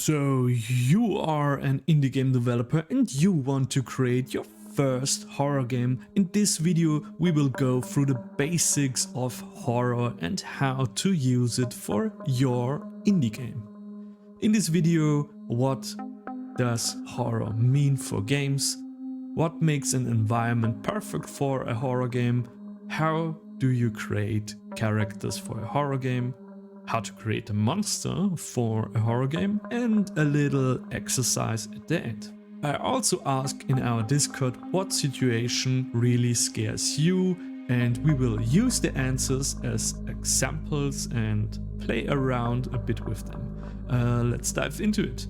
So you are an indie game developer and you want to create your first horror game. In this video we will go through the basics of horror and how to use it for your indie game. In this video, what does horror mean for games? What makes an environment perfect for a horror game? How do you create characters for a horror game? How to create a monster for a horror game, and a little exercise at the end. I also ask in our Discord what situation really scares you, and we will use the answers as examples and play around a bit with them. Let's dive into it.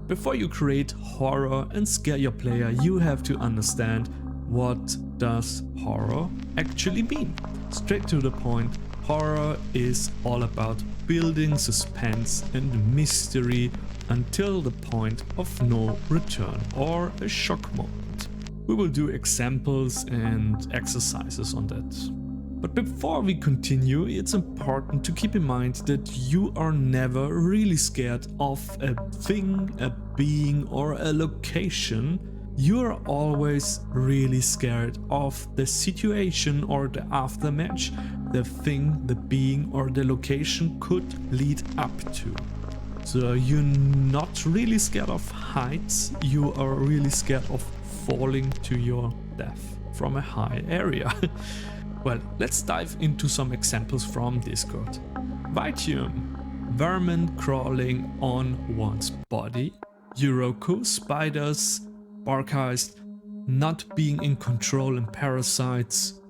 Before you create horror and scare your player, you have to understand what does horror actually mean. Straight to the point, horror is all about building suspense and mystery until the point of no return or a shock moment. We will do examples and exercises on that. But before we continue, it's important to keep in mind that you are never really scared of a thing, a being or a location. You are always really scared of the situation or the aftermath the thing, the being or the location could lead up to. So you're not really scared of heights, you are really scared of falling to your death from a high area. Well, let's dive into some examples from Discord. Vtuber, vermin crawling on one's body. Yuroku, spiders. Barkheist, not being in control and parasites.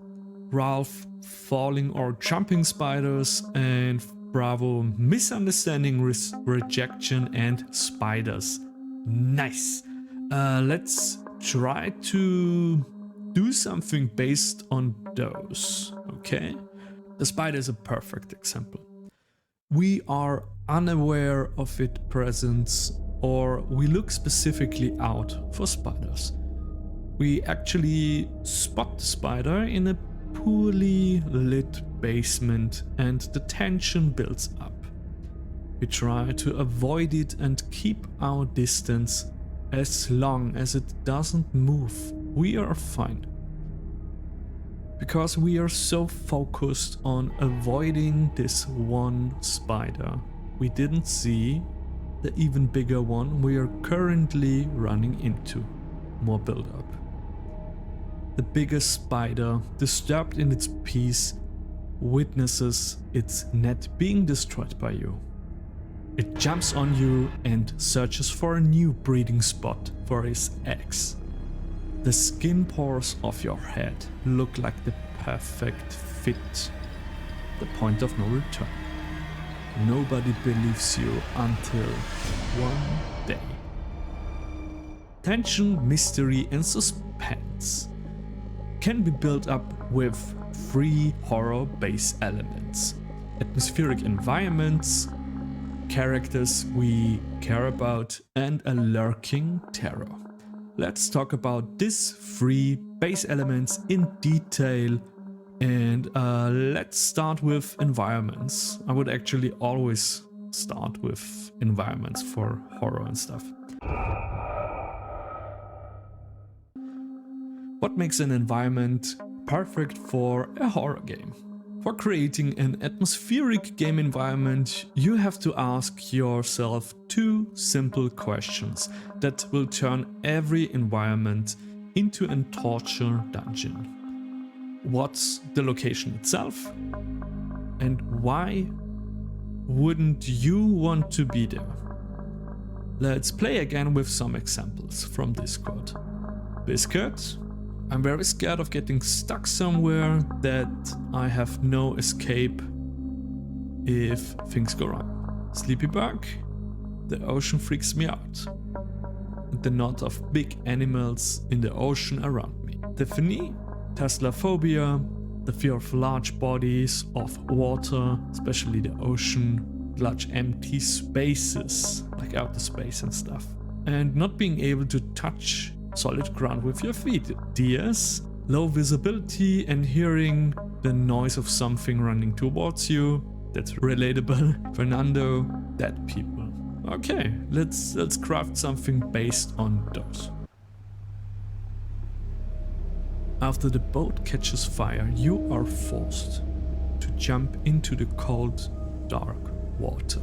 Ralph, falling or jumping spiders. And Bravo, misunderstanding, rejection and spiders. Nice! Let's try to do something based on those, okay? The spider is a perfect example. We are unaware of its presence, or we look specifically out for spiders. We actually spot the spider in a poorly lit basement and the tension builds up. We try to avoid it and keep our distance. As long as it doesn't move, we are fine. Because we are so focused on avoiding this one spider, we didn't see the even bigger one we are currently running into. More build-up. The biggest spider, disturbed in its peace, witnesses its net being destroyed by you. It jumps on you and searches for a new breeding spot for its eggs. The skin pores of your head look like the perfect fit. The point of no return. Nobody believes you until one day. Tension, mystery and suspense can be built up with 3 horror base elements. Atmospheric environments, characters we care about and a lurking terror. Let's talk about these 3 base elements in detail. And let's start with environments. I would actually always start with environments for horror and stuff. What makes an environment perfect for a horror game? For creating an atmospheric game environment, you have to ask yourself 2 simple questions that will turn every environment into a torture dungeon. What's the location itself? And why wouldn't you want to be there? Let's play again with some examples from Discord. Biscuit, I'm very scared of getting stuck somewhere that I have no escape if things go wrong. Sleepybug, the ocean freaks me out. And the knot of big animals in the ocean around me. Tiffany, Teslaphobia, the fear of large bodies of water, especially the ocean, large empty spaces like outer space and stuff, and not being able to touch solid ground with your feet. Diaz, low visibility and hearing the noise of something running towards you. that's relatable. Fernando, dead people. Okay, let's craft something based on those. After the boat catches fire, you are forced to jump into the cold, dark water.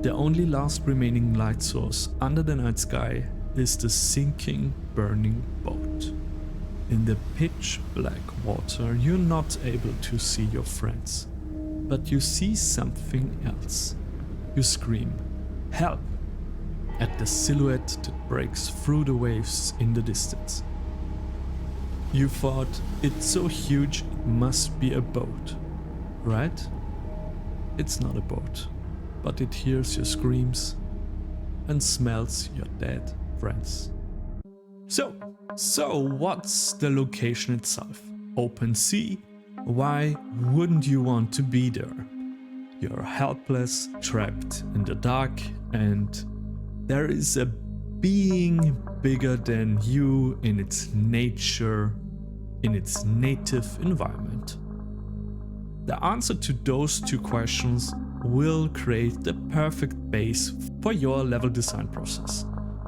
The only last remaining light source under the night sky is the sinking, burning boat. In the pitch black water, you're not able to see your friends, but you see something else. You scream, "Help!" at the silhouette that breaks through the waves in the distance. You thought it's so huge it must be a boat, right? It's not a boat, but it hears your screams and smells your dead friends. So what's the location itself? Open sea? Why wouldn't you want to be there? You're helpless, trapped in the dark, and there is a being bigger than you in its nature, in its native environment. The answer to those two questions will create the perfect base for your level design process.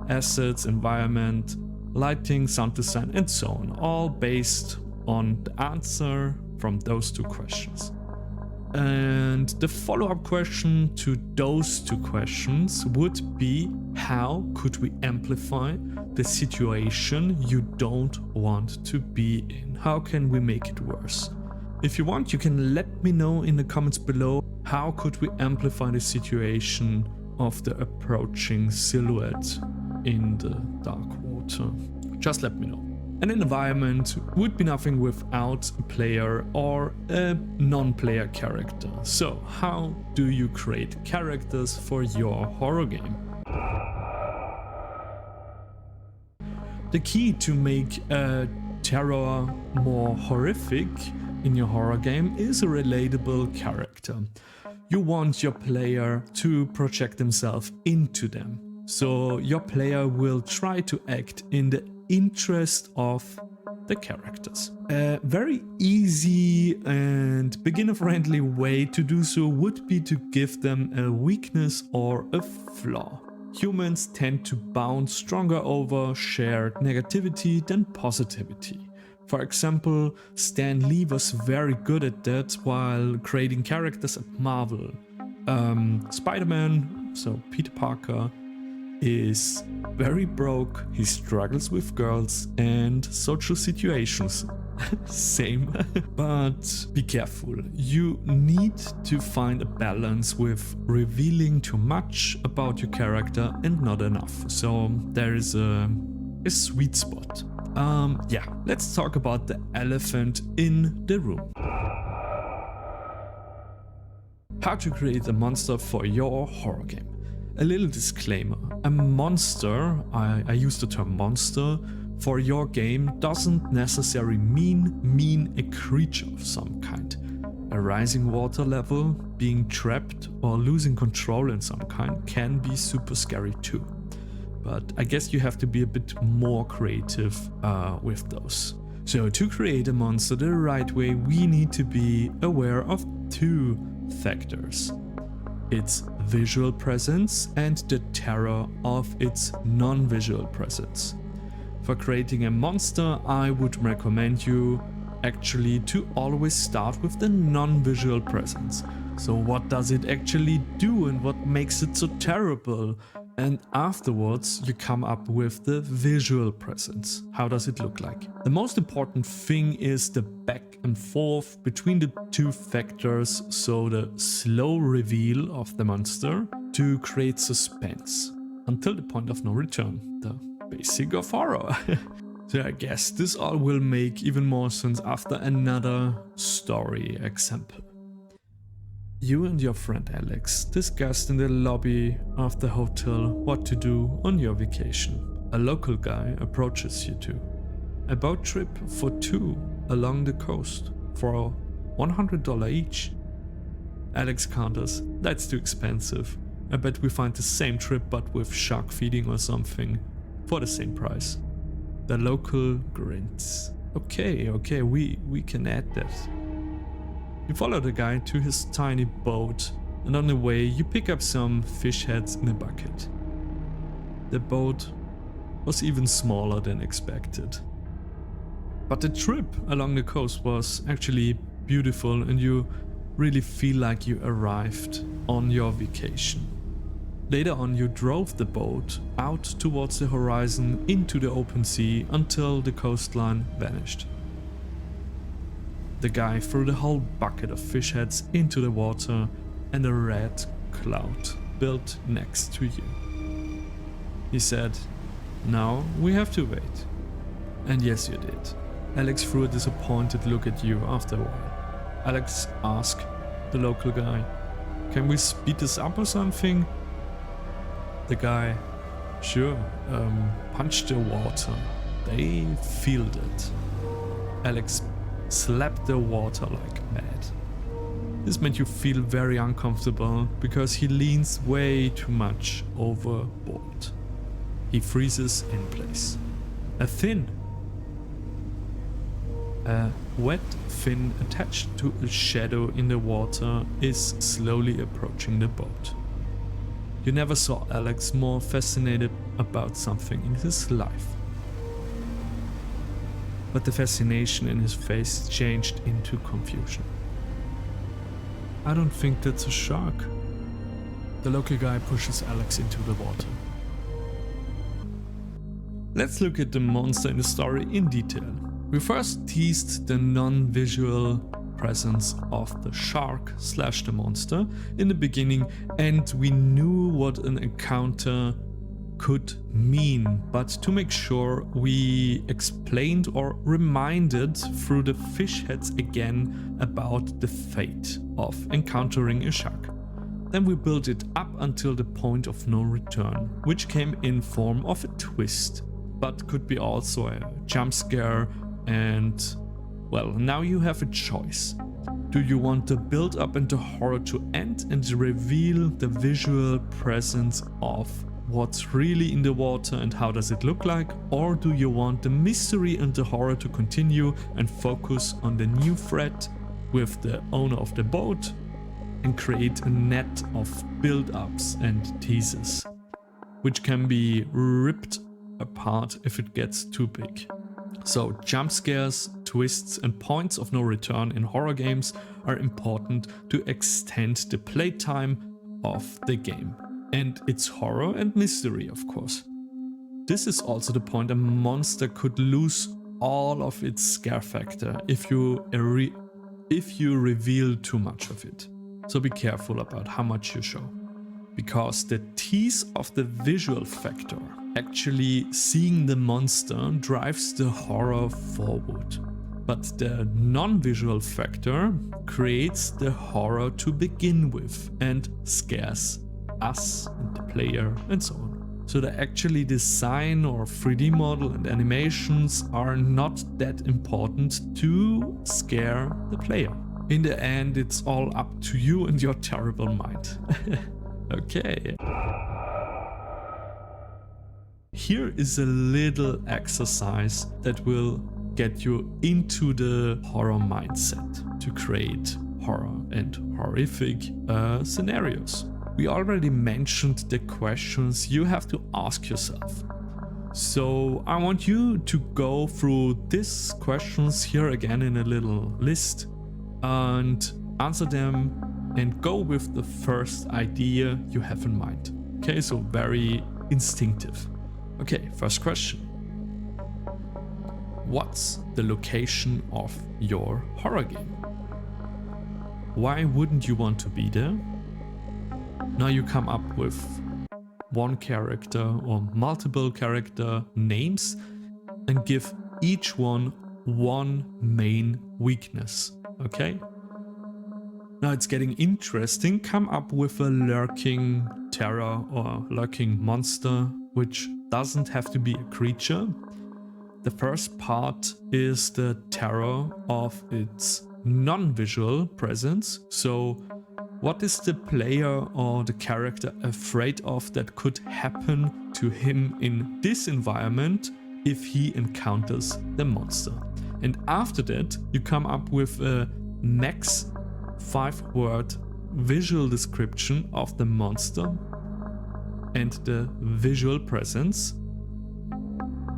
Assets, environment, lighting, sound design, and so on, all based on the answer from those two questions. And the follow-up question to those two questions would be, how could we amplify the situation you don't want to be in? How can we make it worse? If you want, you can let me know in the comments below, how could we amplify the situation of the approaching silhouette in the dark water? Just let me know. An environment would be nothing without a player or a non-player character. So how do you create characters for your horror game? The key to make a terror more horrific in your horror game is a relatable character. You want your player to project themselves into them. So your player will try to act in the interest of the characters. A very easy and beginner-friendly way to do so would be to give them a weakness or a flaw. Humans tend to bond stronger over shared negativity than positivity. For example, Stan Lee was very good at that while creating characters at Marvel. Spider-Man, so Peter Parker, is very broke, he struggles with girls and social situations. Same. But be careful, you need to find a balance with revealing too much about your character and not enough. So there is a sweet spot. Yeah, let's talk about the elephant in the room. How to create a monster for your horror game. A little disclaimer, a monster, I use the term monster, for your game doesn't necessarily mean a creature of some kind. A rising water level, being trapped or losing control in some kind can be super scary too. But I guess you have to be a bit more creative with those. So to create a monster the right way, we need to be aware of two factors. Its visual presence and the terror of its non-visual presence. For creating a monster, I would recommend you actually to always start with the non-visual presence. So what does it actually do and what makes it so terrible? And afterwards you come up with the visual presence. How does it look like? The most important thing is the back and forth between the two factors, so the slow reveal of the monster to create suspense until the point of no return, the basic of horror. So I guess this all will make even more sense after another story example. You and your friend Alex discussed in the lobby of the hotel what to do on your vacation. A local guy approaches you two. A boat trip for two along the coast for $100 each. Alex counters, that's too expensive. I bet we find the same trip but with shark feeding or something for the same price. The local grins. Okay, we can add that. You follow the guy to his tiny boat, and on the way you pick up some fish heads in a bucket. The boat was even smaller than expected. But the trip along the coast was actually beautiful, and you really feel like you arrived on your vacation. Later on you drove the boat out towards the horizon into the open sea until the coastline vanished. The guy threw the whole bucket of fish heads into the water, and a red cloud built next to you. He said, "Now we have to wait." And yes, you did. Alex threw a disappointed look at you after a while. Alex asked the local guy, "Can we speed this up or something?" The guy, "Sure, punch the water. They feel it." Alex slapped the water like mad. This made you feel very uncomfortable because he leans way too much overboard. He freezes in place. A wet fin attached to a shadow in the water is slowly approaching the boat. You never saw Alex more fascinated about something in his life. But the fascination in his face changed into confusion. "I don't think that's a shark." The local guy pushes Alex into the water. Let's look at the monster in the story in detail. We first teased the non-visual presence of the shark / the monster in the beginning, and we knew what an encounter could mean, but to make sure we explained or reminded through the fish heads again about the fate of encountering a shark. Then we built it up until the point of no return, which came in form of a twist, but could be also a jump scare. And well, now you have a choice. Do you want the build up and the horror to end and reveal the visual presence of what's really in the water and how does it look like? Or do you want the mystery and the horror to continue and focus on the new threat with the owner of the boat and create a net of build-ups and teasers, which can be ripped apart if it gets too big? So jump scares, twists and points of no return in horror games are important to extend the playtime of the game. And it's horror and mystery, of course. This is also the point a monster could lose all of its scare factor if you reveal too much of it. So be careful about how much you show. Because the tease of the visual factor, actually seeing the monster, drives the horror forward. But the non-visual factor creates the horror to begin with and scares us and the player and so on. So the actually design or 3D model and animations are not that important to scare the player. In the end, it's all up to you and your terrible mind. Okay. Here is a little exercise that will get you into the horror mindset to create horror and horrific scenarios. We already mentioned the questions you have to ask yourself. So I want you to go through these questions here again in a little list and answer them and go with the first idea you have in mind. Okay, so very instinctive. Okay, first question. What's the location of your horror game? Why wouldn't you want to be there? Now you come up with one character or multiple character names and give each one main weakness, okay? Now it's getting interesting. Come up with a lurking terror or lurking monster, which doesn't have to be a creature. The first part is the terror of its non-visual presence. So what is the player or the character afraid of that could happen to him in this environment if he encounters the monster? And after that, you come up with a max 5-word visual description of the monster and the visual presence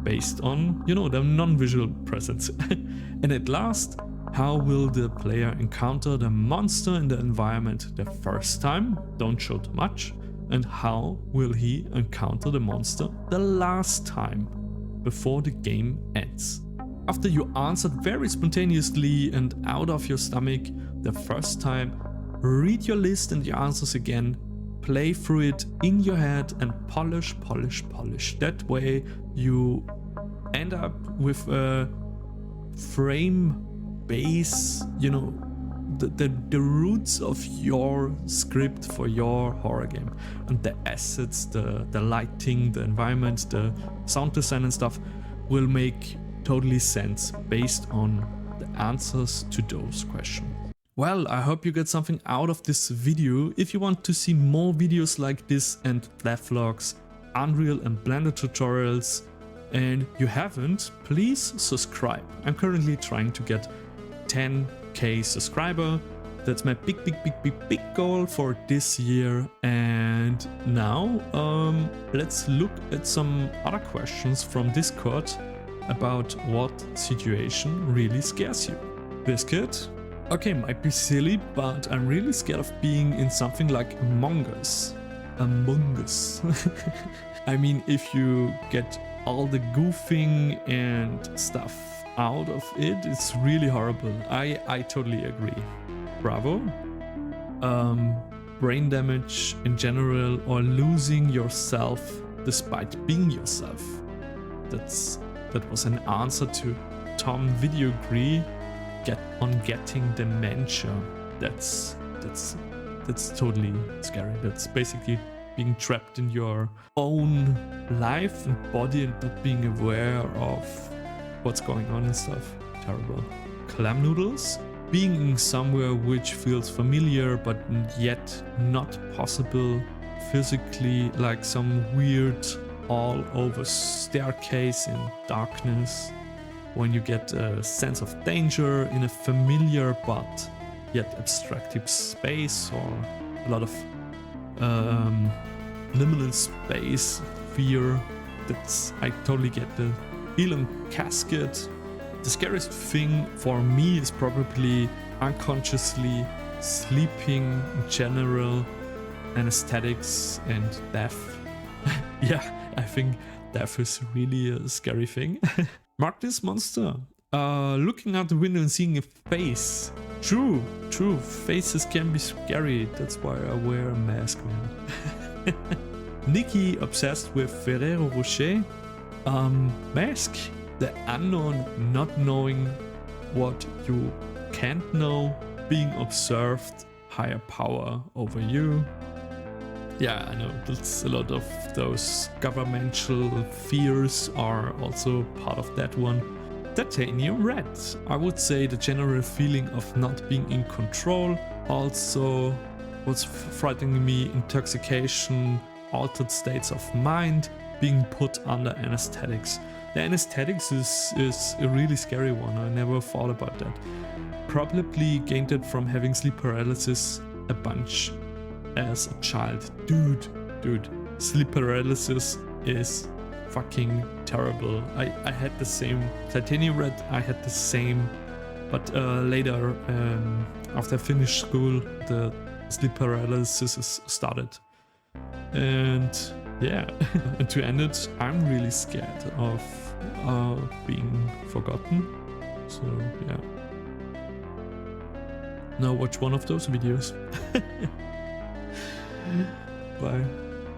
based on, you know, the non-visual presence. And at last, how will the player encounter the monster in the environment the first time? Don't show too much. And how will he encounter the monster the last time before the game ends? After you answered very spontaneously and out of your stomach the first time, read your list and your answers again, play through it in your head and polish. That way you end up with a frame base, you know, the roots of your script for your horror game, and the assets, the lighting, the environment, the sound design and stuff will make totally sense based on the answers to those questions. Well, I hope you get something out of this video. If you want to see more videos like this and devlogs, Unreal and Blender tutorials, and you haven't, please subscribe. I'm currently trying to get 10k subscriber. That's my big goal for this year. And now let's look at some other questions from Discord about what situation really scares you. Biscuit? Okay, might be silly, but I'm really scared of being in something like Among Us. I mean, if you get all the goofing and stuff out of it, it's really horrible. I totally agree. Bravo. Brain damage in general, or losing yourself despite being yourself. That was an answer to Tom Video Agree. Getting dementia. That's totally scary. That's basically being trapped in your own life and body and not being aware of what's going on and stuff. Terrible. Clam noodles? Being somewhere which feels familiar but yet not possible physically, like some weird all over staircase in darkness. When you get a sense of danger in a familiar but yet abstractive space, or a lot of liminal space fear. I totally get the Elon casket. The scariest thing for me is probably unconsciously sleeping in general, anesthetics and death. Yeah, I think death is really a scary thing. Mark this monster. Looking out the window and seeing a face. True. Faces can be scary. That's why I wear a mask, man. Nikki obsessed with Ferrero Rocher. Mask. The unknown, not knowing what you can't know, being observed, higher power over you. Yeah, I know, that's a lot of those governmental fears are also part of that one. Titanium red. I would say the general feeling of not being in control. Also, what's frightening me, intoxication, altered states of mind, being put under anesthetics. The anesthetics is a really scary one. I never thought about that. Probably gained it from having sleep paralysis a bunch as a child. Dude, sleep paralysis is fucking terrible. I had the same. Titanium red, I had the same. But later, after I finished school, the sleep paralysis started. And yeah, and to end it, I'm really scared of being forgotten. So yeah. Now watch one of those videos. Bye.